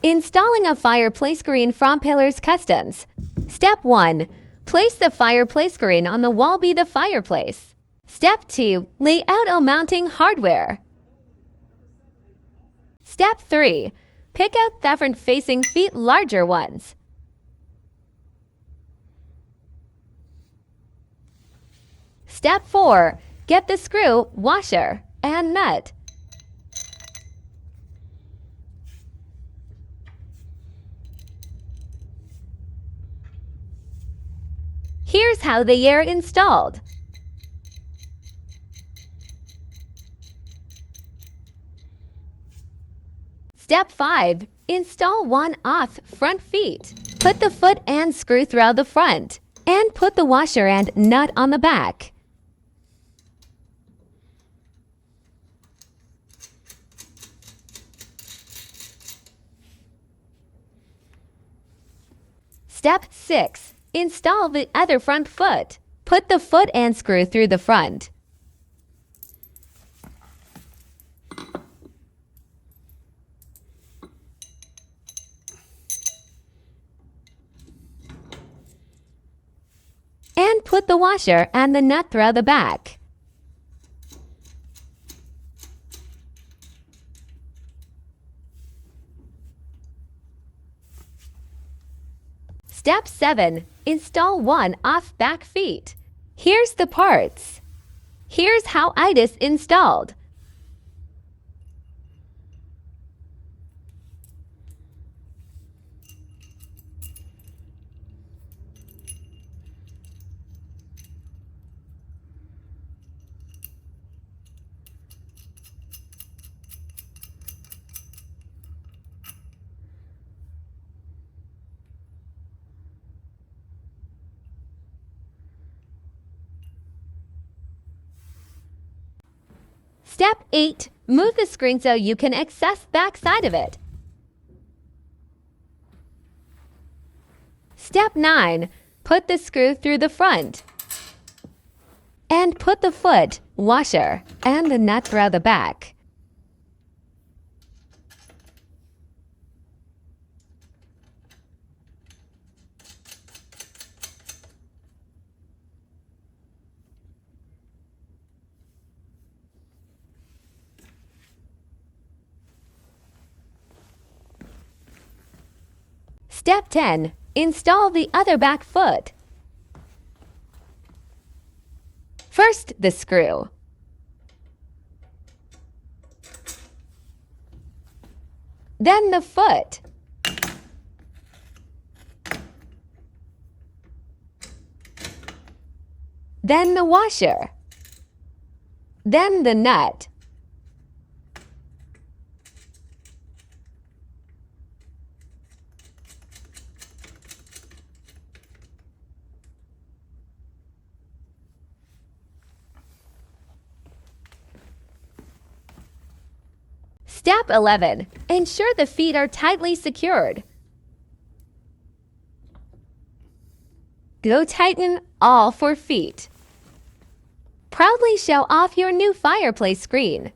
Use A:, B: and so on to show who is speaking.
A: Installing a fireplace screen from Pillars Customs. Step 1. Place the fireplace screen on the wall by the fireplace. Step 2. Lay out all mounting hardware. Step 3. Pick out different facing feet larger ones. Step 4. Get the screw, washer, and nut. Here's how they are installed. Step 5. Install one off front feet. Put the foot and screw throughout the front, and put the washer and nut on the back. Step 6. Install the other front foot. Put the foot and screw through the front. And put the washer and the nut through the back. Step 7. Install one off back feet. Here's the parts. Here's how it is installed. Step 8. Move the screen so you can access back side of it. Step 9. Put the screw through the front. And put the foot, washer, and the nut through the back. Step 10. Install the other back foot. First, the screw. Then the foot. Then the washer. Then the nut. Step 11. Ensure the feet are tightly secured. Go tighten all 4 feet. Proudly show off your new fireplace screen.